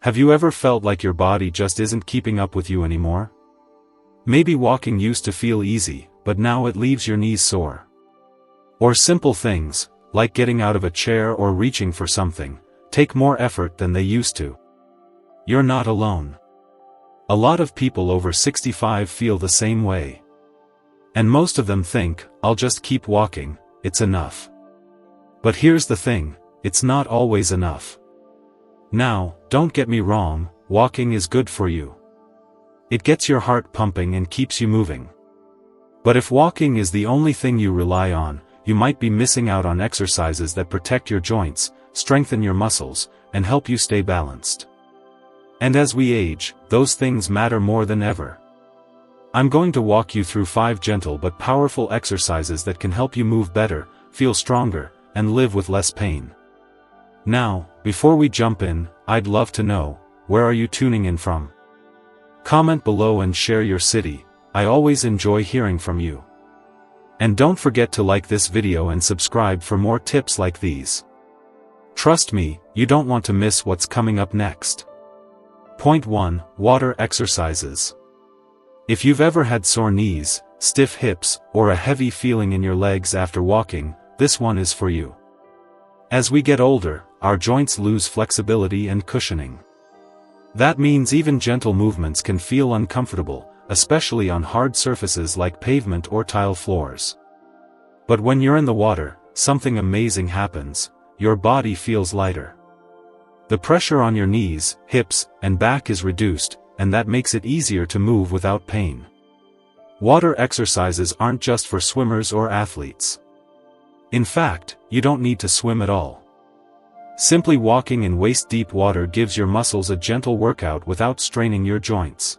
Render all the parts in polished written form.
Have you ever felt like your body just isn't keeping up with you anymore? Maybe walking used to feel easy, but now it leaves your knees sore. Or simple things, like getting out of a chair or reaching for something, take more effort than they used to. You're not alone. A lot of people over 65 feel the same way. And most of them think, I'll just keep walking, it's enough. But here's the thing, it's not always enough. Now, don't get me wrong, walking is good for you. It gets your heart pumping and keeps you moving. But if walking is the only thing you rely on, you might be missing out on exercises that protect your joints, strengthen your muscles, and help you stay balanced. And as we age, those things matter more than ever. I'm going to walk you through 5 gentle but powerful exercises that can help you move better, feel stronger, and live with less pain. Now, before we jump in, I'd love to know, where are you tuning in from? Comment below and share your city, I always enjoy hearing from you. And don't forget to like this video and subscribe for more tips like these. Trust me, you don't want to miss what's coming up next. Point 1. Water exercises. If you've ever had sore knees, stiff hips, or a heavy feeling in your legs after walking, this one is for you. As we get older, our joints lose flexibility and cushioning. That means even gentle movements can feel uncomfortable, especially on hard surfaces like pavement or tile floors. But when you're in the water, something amazing happens, your body feels lighter. The pressure on your knees, hips, and back is reduced, and that makes it easier to move without pain. Water exercises aren't just for swimmers or athletes. In fact, you don't need to swim at all. Simply walking in waist-deep water gives your muscles a gentle workout without straining your joints.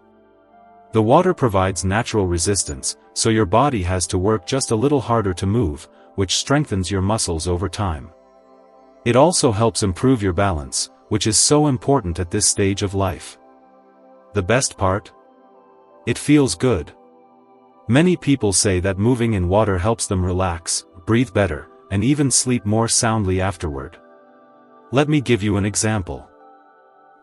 The water provides natural resistance, so your body has to work just a little harder to move, which strengthens your muscles over time. It also helps improve your balance, which is so important at this stage of life. The best part? It feels good. Many people say that moving in water helps them relax, breathe better, and even sleep more soundly afterward. Let me give you an example.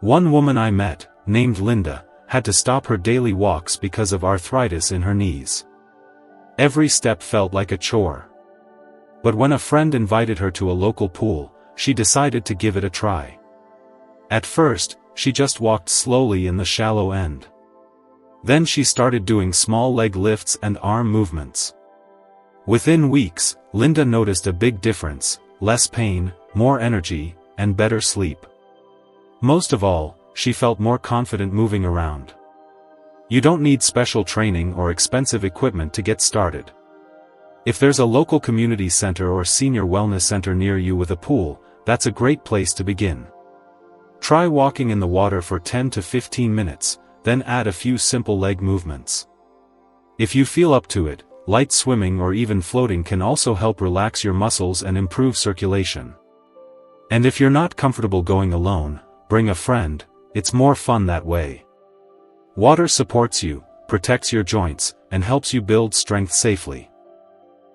One woman I met, named Linda, had to stop her daily walks because of arthritis in her knees. Every step felt like a chore. But when a friend invited her to a local pool, she decided to give it a try. At first, she just walked slowly in the shallow end. Then she started doing small leg lifts and arm movements. Within weeks, Linda noticed a big difference, less pain, more energy, and better sleep. Most of all, she felt more confident moving around. You don't need special training or expensive equipment to get started. If there's a local community center or senior wellness center near you with a pool, that's a great place to begin. Try walking in the water for 10 to 15 minutes, then add a few simple leg movements. If you feel up to it, light swimming or even floating can also help relax your muscles and improve circulation. And if you're not comfortable going alone, bring a friend, it's more fun that way. Water supports you, protects your joints, and helps you build strength safely.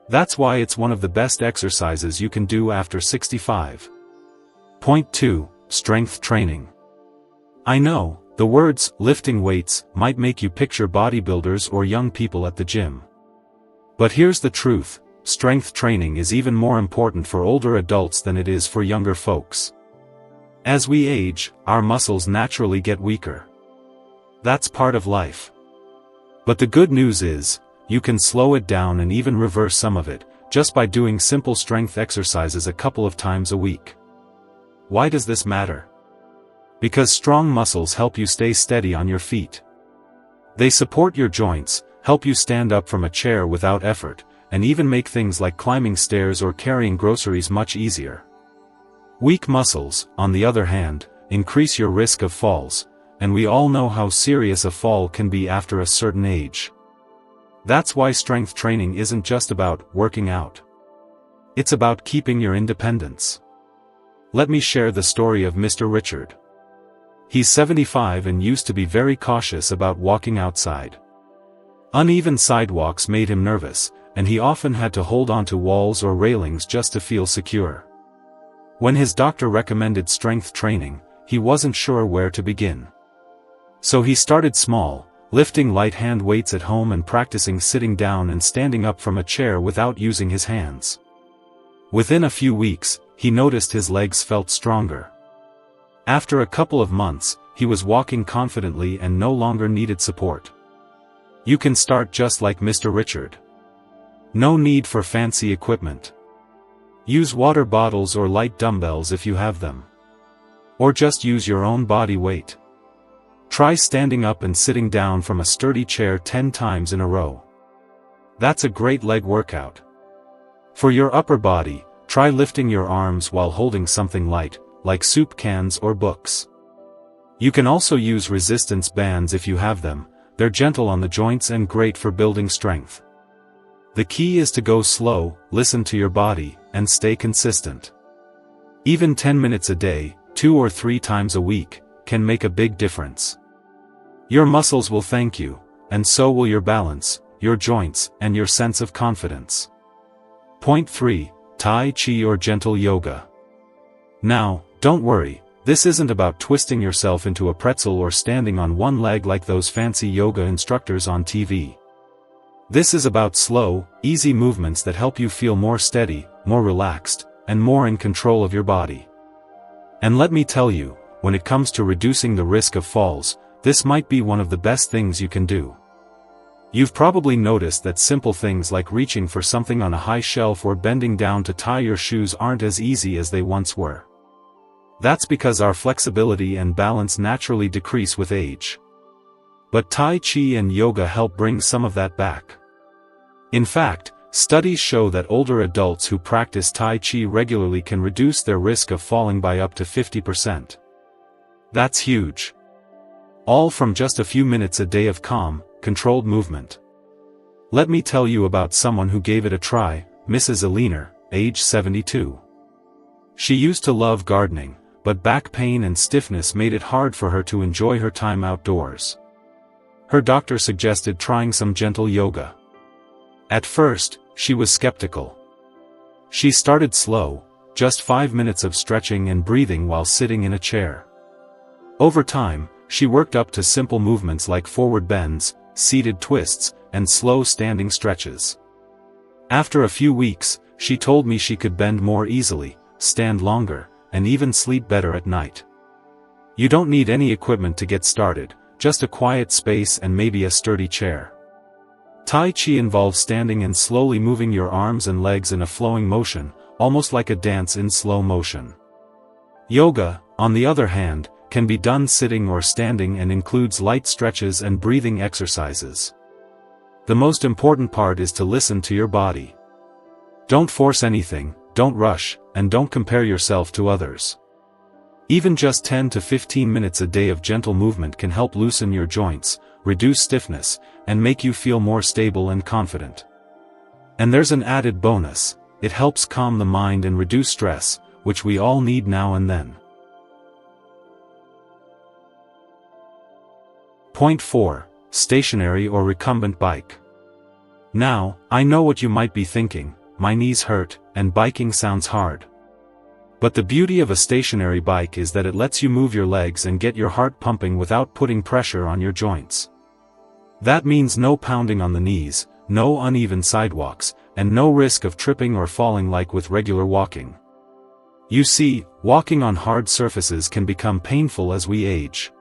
That's why it's one of the best exercises you can do after 65. Point 2. Strength training. I know, the words lifting weights might make you picture bodybuilders or young people at the gym. But here's the truth, strength training is even more important for older adults than it is for younger folks. As we age, our muscles naturally get weaker. That's part of life. But the good news is, you can slow it down and even reverse some of it, just by doing simple strength exercises a couple of times a week. Why does this matter? Because strong muscles help you stay steady on your feet. They support your joints, help you stand up from a chair without effort, and even make things like climbing stairs or carrying groceries much easier. Weak muscles, on the other hand, increase your risk of falls, and we all know how serious a fall can be after a certain age. That's why strength training isn't just about working out. It's about keeping your independence. Let me share the story of Mr. Richard. He's 75 and used to be very cautious about walking outside. Uneven sidewalks made him nervous, and he often had to hold onto walls or railings just to feel secure. When his doctor recommended strength training, he wasn't sure where to begin. So he started small, lifting light hand weights at home and practicing sitting down and standing up from a chair without using his hands. Within a few weeks, he noticed his legs felt stronger. After a couple of months, he was walking confidently and no longer needed support. You can start just like Mr. Richard. No need for fancy equipment. Use water bottles or light dumbbells if you have them. Or just use your own body weight. Try standing up and sitting down from a sturdy chair 10 times in a row. That's a great leg workout. For your upper body, try lifting your arms while holding something light, like soup cans or books. You can also use resistance bands if you have them. They're gentle on the joints and great for building strength. The key is to go slow, listen to your body, and stay consistent. Even 10 minutes a day, 2 or 3 times a week, can make a big difference. Your muscles will thank you, and so will your balance, your joints, and your sense of confidence. Point 3. Tai Chi or gentle yoga. Now, don't worry, this isn't about twisting yourself into a pretzel or standing on one leg like those fancy yoga instructors on TV. This is about slow, easy movements that help you feel more steady, more relaxed, and more in control of your body. And let me tell you, when it comes to reducing the risk of falls, this might be one of the best things you can do. You've probably noticed that simple things like reaching for something on a high shelf or bending down to tie your shoes aren't as easy as they once were. That's because our flexibility and balance naturally decrease with age. But Tai Chi and yoga help bring some of that back. In fact, studies show that older adults who practice Tai Chi regularly can reduce their risk of falling by up to 50%. That's huge. All from just a few minutes a day of calm, controlled movement. Let me tell you about someone who gave it a try, Mrs. Aliner, age 72. She used to love gardening, but back pain and stiffness made it hard for her to enjoy her time outdoors. Her doctor suggested trying some gentle yoga. At first, she was skeptical. She started slow, just 5 minutes of stretching and breathing while sitting in a chair. Over time, she worked up to simple movements like forward bends, seated twists, and slow standing stretches. After a few weeks, she told me she could bend more easily, stand longer, and even sleep better at night. You don't need any equipment to get started, just a quiet space and maybe a sturdy chair. Tai Chi involves standing and slowly moving your arms and legs in a flowing motion, almost like a dance in slow motion. Yoga, on the other hand, can be done sitting or standing and includes light stretches and breathing exercises. The most important part is to listen to your body. Don't force anything, don't rush, and don't compare yourself to others. Even just 10 to 15 minutes a day of gentle movement can help loosen your joints, reduce stiffness, and make you feel more stable and confident. And there's an added bonus: it helps calm the mind and reduce stress, which we all need now and then. Point 4. Stationary or recumbent bike. Now, I know what you might be thinking: my knees hurt, and biking sounds hard. But the beauty of a stationary bike is that it lets you move your legs and get your heart pumping without putting pressure on your joints. That means no pounding on the knees, no uneven sidewalks, and no risk of tripping or falling like with regular walking. You see, walking on hard surfaces can become painful as we age.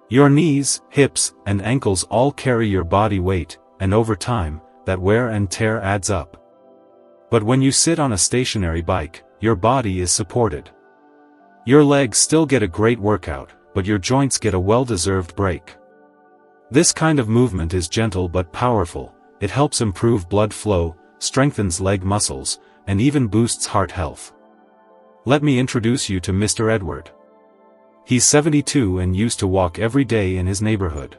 Your knees, hips, and ankles all carry your body weight, and over time, that wear and tear adds up. But when you sit on a stationary bike, your body is supported. Your legs still get a great workout, but your joints get a well-deserved break. This kind of movement is gentle but powerful. It helps improve blood flow, strengthens leg muscles, and even boosts heart health. Let me introduce you to Mr. Edward. He's 72 and used to walk every day in his neighborhood.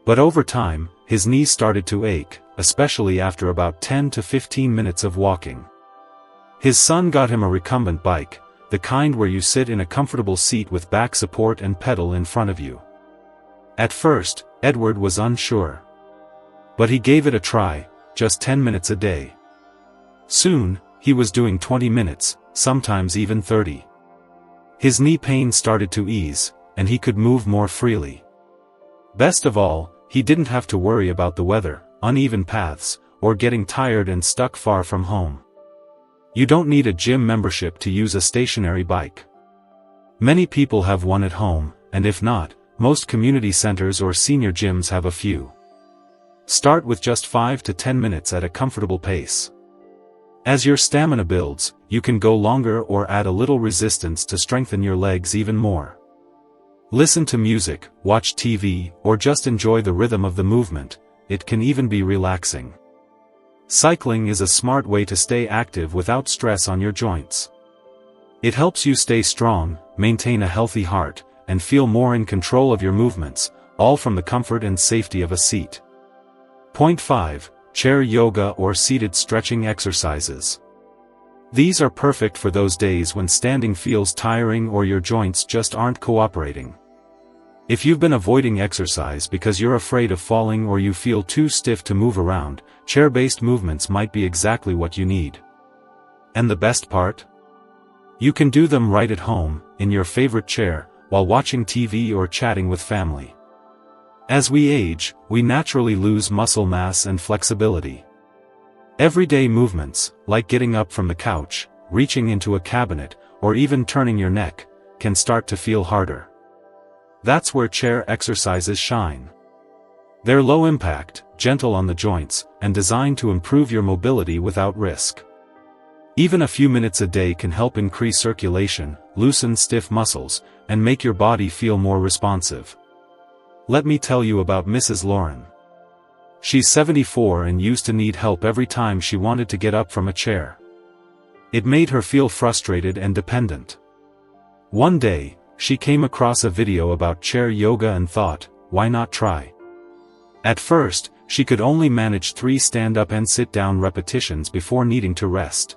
But over time, his knees started to ache, especially after about 10 to 15 minutes of walking. His son got him a recumbent bike, the kind where you sit in a comfortable seat with back support and pedal in front of you. At first, Edward was unsure. But he gave it a try, just 10 minutes a day. Soon, he was doing 20 minutes, sometimes even 30. His knee pain started to ease, and he could move more freely. Best of all, he didn't have to worry about the weather, uneven paths, or getting tired and stuck far from home. You don't need a gym membership to use a stationary bike. Many people have one at home, and if not, most community centers or senior gyms have a few. Start with just 5 to 10 minutes at a comfortable pace. As your stamina builds, you can go longer or add a little resistance to strengthen your legs even more. Listen to music, watch TV, or just enjoy the rhythm of the movement. It can even be relaxing. Cycling is a smart way to stay active without stress on your joints. It helps you stay strong, maintain a healthy heart, and feel more in control of your movements, all from the comfort and safety of a seat. Point 5. Chair yoga or seated stretching exercises. These are perfect for those days when standing feels tiring or your joints just aren't cooperating. If you've been avoiding exercise because you're afraid of falling or you feel too stiff to move around, chair-based movements might be exactly what you need. And the best part? You can do them right at home, in your favorite chair, while watching TV or chatting with family. As we age, we naturally lose muscle mass and flexibility. Everyday movements, like getting up from the couch, reaching into a cabinet, or even turning your neck, can start to feel harder. That's where chair exercises shine. They're low impact, gentle on the joints, and designed to improve your mobility without risk. Even a few minutes a day can help increase circulation, loosen stiff muscles, and make your body feel more responsive. Let me tell you about Mrs. Lauren. She's 74 and used to need help every time she wanted to get up from a chair. It made her feel frustrated and dependent. One day, she came across a video about chair yoga and thought, why not try? At first, she could only manage 3 stand-up and sit-down repetitions before needing to rest.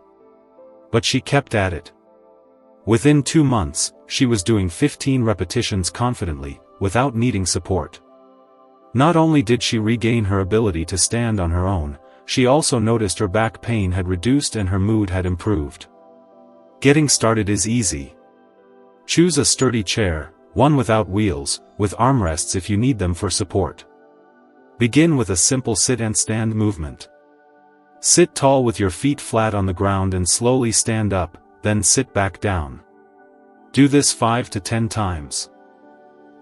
But she kept at it. Within 2 months, she was doing 15 repetitions confidently, without needing support. Not only did she regain her ability to stand on her own, she also noticed her back pain had reduced and her mood had improved. Getting started is easy. Choose a sturdy chair, one without wheels, with armrests if you need them for support. Begin with a simple sit and stand movement. Sit tall with your feet flat on the ground and slowly stand up, then sit back down. Do this 5 to 10 times.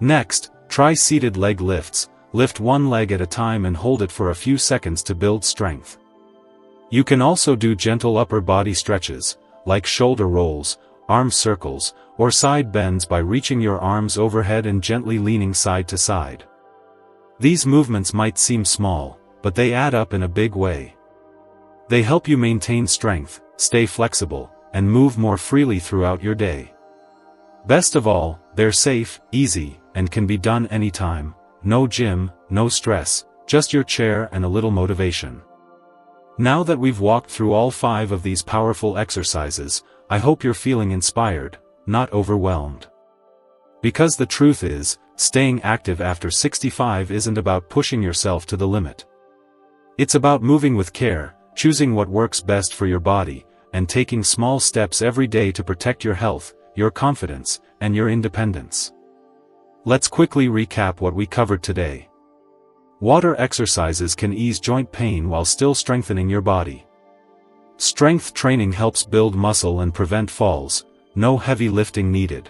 Next, try seated leg lifts. Lift one leg at a time and hold it for a few seconds to build strength. You can also do gentle upper body stretches, like shoulder rolls, arm circles, or side bends by reaching your arms overhead and gently leaning side to side. These movements might seem small, but they add up in a big way. They help you maintain strength, stay flexible, and move more freely throughout your day. Best of all, they're safe, easy, and can be done anytime. No gym, no stress, just your chair and a little motivation. Now that we've walked through all 5 of these powerful exercises, I hope you're feeling inspired, not overwhelmed. Because the truth is, staying active after 65 isn't about pushing yourself to the limit. It's about moving with care, choosing what works best for your body, and taking small steps every day to protect your health, your confidence, and your independence. Let's quickly recap what we covered today. Water exercises can ease joint pain while still strengthening your body. Strength training helps build muscle and prevent falls, no heavy lifting needed.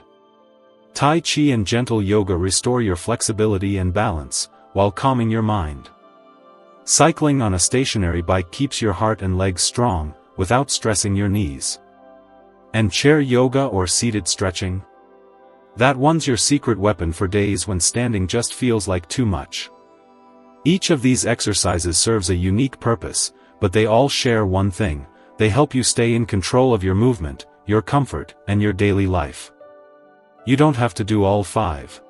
Tai Chi and gentle yoga restore your flexibility and balance, while calming your mind. Cycling on a stationary bike keeps your heart and legs strong, without stressing your knees. And chair yoga or seated stretching? That one's your secret weapon for days when standing just feels like too much. Each of these exercises serves a unique purpose, but they all share one thing: they help you stay in control of your movement, your comfort, and your daily life. You don't have to do all 5.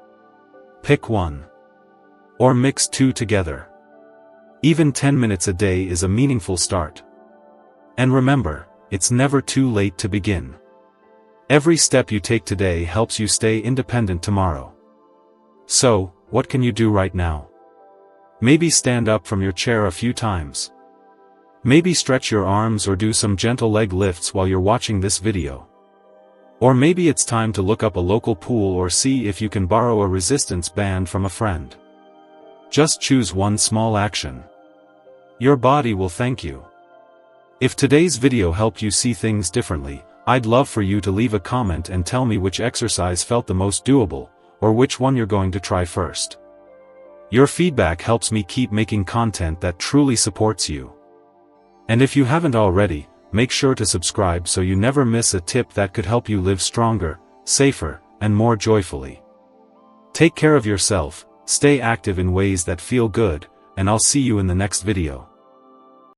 Pick one. Or mix 2 together. Even 10 minutes a day is a meaningful start. And remember, it's never too late to begin. Every step you take today helps you stay independent tomorrow. So, what can you do right now? Maybe stand up from your chair a few times. Maybe stretch your arms or do some gentle leg lifts while you're watching this video. Or maybe it's time to look up a local pool or see if you can borrow a resistance band from a friend. Just choose one small action. Your body will thank you. If today's video helped you see things differently, I'd love for you to leave a comment and tell me which exercise felt the most doable, or which one you're going to try first. Your feedback helps me keep making content that truly supports you. And if you haven't already, make sure to subscribe so you never miss a tip that could help you live stronger, safer, and more joyfully. Take care of yourself, stay active in ways that feel good, and I'll see you in the next video.